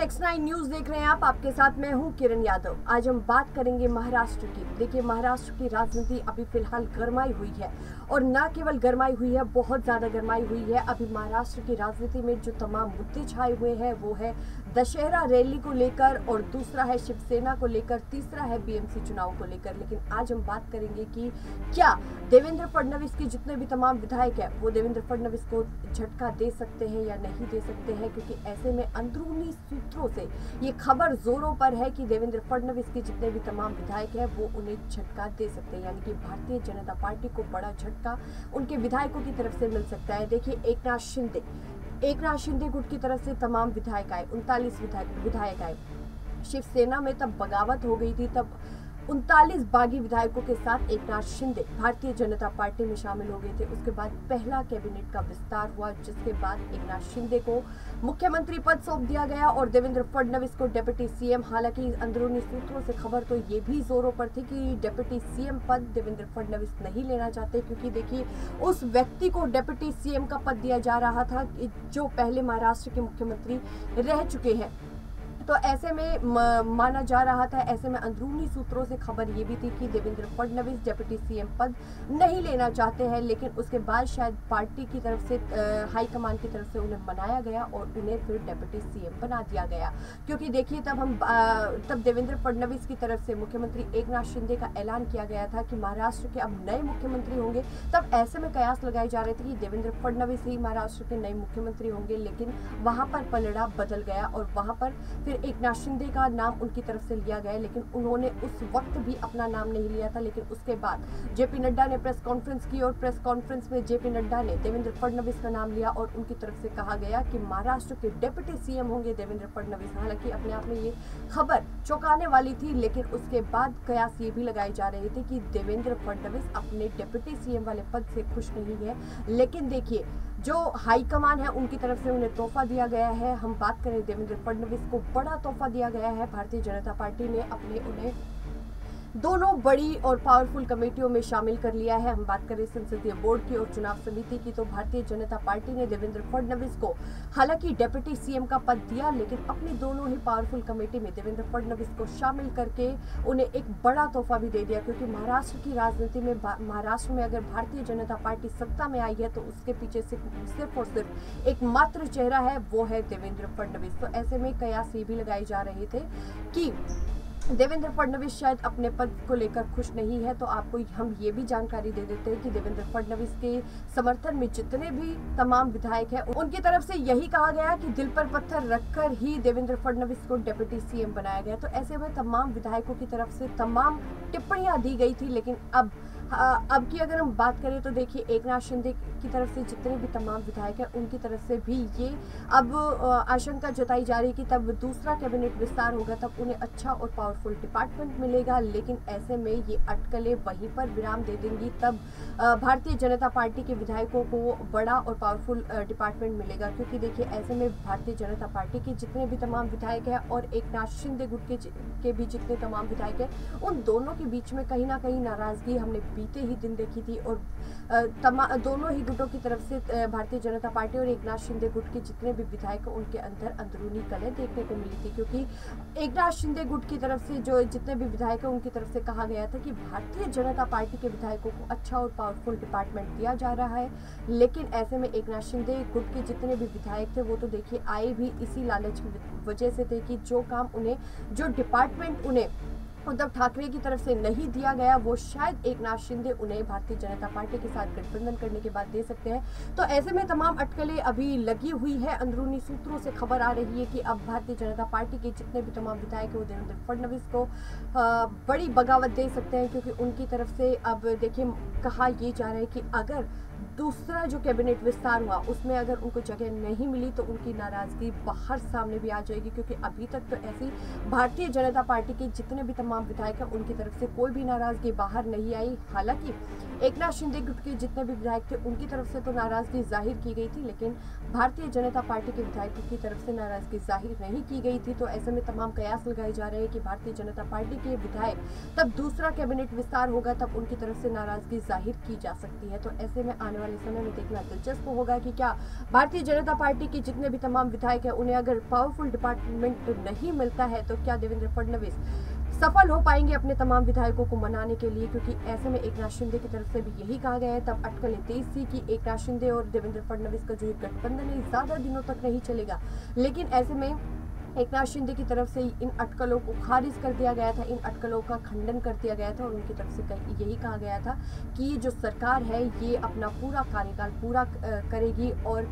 X9 news देख रहे हैं आप। आपके साथ मैं हूं किरण यादव। आज हम बात करेंगे महाराष्ट्र की। देखिए, महाराष्ट्र की राजनीति अभी फिलहाल गरमाई हुई है और ना केवल गरमाई हुई है, बहुत ज़्यादा गरमाई हुई है। अभी महाराष्ट्र की राजनीति में जो तमाम मुद्दे छाए हुए हैं वो है दशहरा रैली को लेकर, और दूसरा है शिवसेना को लेकर, तीसरा है बीएमसी चुनाव को लेकर। लेकिन आज हम बात करेंगे कि क्या देवेंद्र फडणवीस के जितने भी तमाम विधायक हैं वो देवेंद्र फडणवीस को झटका दे सकते हैं या नहीं दे सकते हैं, क्योंकि ऐसे में अंदरूनी सूत्रों से ये खबर जोरों पर है कि देवेंद्र फडणवीस के जितने भी तमाम विधायक हैं वो उन्हें झटका दे सकते हैं, यानी कि भारतीय जनता पार्टी को बड़ा झटका उनके विधायकों की तरफ से मिल सकता है। देखिए, एक नाथ शिंदे गुट की तरफ से तमाम विधायक आए, 39 विधायक आए। शिवसेना में तब बगावत हो गई थी, तब 39 बागी विधायकों के साथ एक नाथ शिंदे भारतीय जनता पार्टी में शामिल हो गए थे। उसके बाद पहला कैबिनेट का विस्तार हुआ, जिसके बाद एक नाथ शिंदे को मुख्यमंत्री पद सौंप दिया गया और देवेंद्र फडणवीस को डिप्टी सीएम। हालांकि अंदरूनी सूत्रों से खबर तो ये भी जोरों पर थी कि डिप्टी सीएम पद देवेंद्र फडणवीस नहीं लेना चाहते, क्योंकि देखिए उस व्यक्ति को डिप्टी सीएम का पद दिया जा रहा था जो पहले महाराष्ट्र के मुख्यमंत्री रह चुके हैं। तो ऐसे में माना जा रहा था, ऐसे में अंदरूनी सूत्रों से खबर ये भी थी कि देवेंद्र फडणवीस डिप्टी सीएम पद नहीं लेना चाहते हैं। लेकिन उसके बाद शायद पार्टी की तरफ से, हाईकमान की तरफ से उन्हें मनाया गया और उन्हें फिर डिप्टी सीएम बना दिया गया। क्योंकि देखिए, तब देवेंद्र फडणवीस की तरफ से मुख्यमंत्री एक नाथ शिंदे का ऐलान किया गया था कि महाराष्ट्र के अब नए मुख्यमंत्री होंगे। तब ऐसे में कयास लगाए जा रहे थे कि देवेंद्र फडणवीस ही महाराष्ट्र के नए मुख्यमंत्री होंगे। लेकिन वहां पर पलड़ा बदल गया और वहां पर फिर एक नाथ शिंदे का नाम उनकी तरफ से लिया गया, लेकिन उन्होंने उस वक्त भी अपना नाम नहीं लिया था। लेकिन उसके बाद जेपी नड्डा ने प्रेस कॉन्फ्रेंस की और प्रेस कॉन्फ्रेंस में जेपी नड्डा ने देवेंद्र फडणवीस का नाम लिया और उनकी तरफ से कहा गया कि महाराष्ट्र के डिप्टी सीएम होंगे देवेंद्र फडणवीस। हालांकि अपने आप में ये खबर चौंकाने वाली थी, लेकिन उसके बाद कयास ये भी लगाए जा रहे थे कि देवेंद्र फडणवीस अपने डिप्टी सीएम वाले पद से खुश नहीं है। लेकिन देखिए, जो हाईकमान है उनकी तरफ से उन्हें तोहफा दिया गया है। हम बात करें, देवेंद्र फडणवीस को बड़ा तोहफा दिया गया है। भारतीय जनता पार्टी ने उन्हें दोनों बड़ी और पावरफुल कमेटियों में शामिल कर लिया है। हम बात करें संसदीय बोर्ड की और चुनाव समिति की, तो भारतीय जनता पार्टी ने देवेंद्र फडणवीस को हालांकि डिप्टी सीएम का पद दिया, लेकिन अपनी दोनों ही पावरफुल कमेटी में देवेंद्र फडणवीस को शामिल करके उन्हें एक बड़ा तोहफा भी दे दिया। क्योंकि महाराष्ट्र की राजनीति में, महाराष्ट्र में अगर भारतीय जनता पार्टी सत्ता में आई है तो उसके पीछे सिर्फ और सिर्फ एक मात्र चेहरा है, वो है देवेंद्र फडणवीस। तो ऐसे में कयास ये भी लगाए जा रहे थे कि देवेंद्र फडणवीस शायद अपने पद को लेकर खुश नहीं है। तो आपको हम ये भी जानकारी दे देते हैं कि देवेंद्र फडणवीस के समर्थन में जितने भी तमाम विधायक हैं उनकी तरफ से यही कहा गया कि दिल पर पत्थर रखकर ही देवेंद्र फडणवीस को डिप्टी सीएम बनाया गया। तो ऐसे में तमाम विधायकों की तरफ से तमाम टिप्पणियां दी गई थी। लेकिन अब की अगर हम बात करें तो देखिए, एक नाथ शिंदे की तरफ से जितने भी तमाम विधायक हैं उनकी तरफ से भी ये अब आशंका जताई जा रही है कि तब दूसरा कैबिनेट विस्तार होगा तब उन्हें अच्छा और पावरफुल डिपार्टमेंट मिलेगा। लेकिन ऐसे में ये अटकलें वहीं पर विराम दे देंगी, तब भारतीय जनता पार्टी के विधायकों को बड़ा और पावरफुल डिपार्टमेंट मिलेगा। क्योंकि देखिए, ऐसे में भारतीय जनता पार्टी के जितने भी तमाम विधायक हैं और एक नाथ शिंदे गुट के भी जितने तमाम विधायक हैं, उन दोनों के बीच में कहीं ना कहीं नाराजगी हमने बीते ही दिन देखी थी। और दोनों ही गुटों की तरफ से, भारतीय जनता पार्टी और एक नाथ शिंदे गुट के जितने भी विधायक उनके अंदर अंदरूनी कलह देखने को मिली थी। क्योंकि एक नाथ शिंदे गुट की तरफ से जो जितने भी विधायक हैं उनकी तरफ से कहा गया था कि भारतीय जनता पार्टी के विधायकों को अच्छा और पावरफुल डिपार्टमेंट दिया जा रहा है। लेकिन ऐसे में एक नाथ शिंदे गुट के जितने भी विधायक थे वो तो देखिए आए भी इसी लालच की वजह से थे कि जो काम उन्हें, जो डिपार्टमेंट उन्हें उद्धव ठाकरे की तरफ से नहीं दिया गया, वो शायद एक नाथ शिंदे उन्हें भारतीय जनता पार्टी के साथ गठबंधन करने के बाद दे सकते हैं। तो ऐसे में तमाम अटकलें अभी लगी हुई है। अंदरूनी सूत्रों से खबर आ रही है कि अब भारतीय जनता पार्टी के जितने भी तमाम विधायक हैं वो देवेंद्र फडणवीस को बड़ी बगावत दे सकते हैं। क्योंकि उनकी तरफ से अब देखिए, कहा यह जा रहा है कि अगर दूसरा जो कैबिनेट विस्तार हुआ उसमें अगर उनको जगह नहीं मिली तो उनकी नाराजगी बाहर सामने भी आ जाएगी। क्योंकि अभी तक तो ऐसी भारतीय जनता पार्टी के जितने भी तमाम विधायक हैं उनकी तरफ से कोई भी नाराजगी बाहर नहीं आई। हालांकि एक नाथ शिंदे गुट के जितने भी विधायक थे उनकी तरफ से तो नाराजगी जाहिर की गई थी, लेकिन भारतीय जनता पार्टी के विधायकों की तरफ से नाराजगी जाहिर नहीं की गई थी। तो ऐसे में तमाम कयास लगाए जा रहे हैं कि भारतीय जनता पार्टी के विधायक तब दूसरा कैबिनेट विस्तार होगा तब उनकी तरफ से नाराजगी जाहिर की जा सकती है। तो ऐसे में आने वाले वाले समय में देखना दिलचस्प होगा कि क्या भारतीय जनता पार्टी के जितने भी तमाम विधायक हैं उन्हें अगर पावरफुल डिपार्टमेंट नहीं मिलता है तो क्या देवेंद्र फडणवीस सफल हो पाएंगे अपने तमाम विधायकों को मनाने के लिए, क्योंकि ऐसे में एकनाथ शिंदे की तरफ से भी यही कहा गया है। तब अटकलें तेज थी कि एकनाथ शिंदे और देवेंद्र फडणवीस का जो एक गठबंधन है ज्यादा दिनों तक नहीं चलेगा, लेकिन ऐसे में एकनाथ शिंदे की तरफ से इन अटकलों को खारिज कर दिया गया था, इन अटकलों का खंडन कर दिया गया था और उनकी तरफ से यही कहा गया था कि ये जो सरकार है ये अपना पूरा कार्यकाल पूरा करेगी और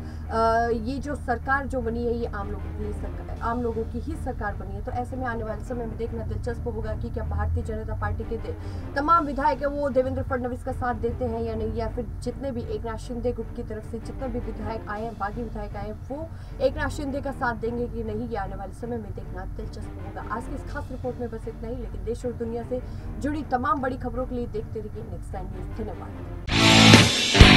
ये जो सरकार जो बनी है ये आम लोगों की ही सरकार बनी है। तो ऐसे में आने वाले समय में देखना दिलचस्प होगा कि क्या भारतीय जनता पार्टी के तमाम विधायक है वो देवेंद्र फडणवीस का साथ देते हैं या नहीं, या फिर जितने भी एकनाथ शिंदे गुट की तरफ से जितने भी विधायक आए हैं, बागी विधायक आए हैं, वो एकनाथ शिंदे का साथ देंगे कि नहीं, ये आने वाले समय में देखना दिलचस्प होगा। आज की इस खास रिपोर्ट में बस इतना ही, लेकिन देश और दुनिया से जुड़ी तमाम बड़ी खबरों के लिए देखते रहिए नेक्स्ट टाइम न्यूज़। धन्यवाद।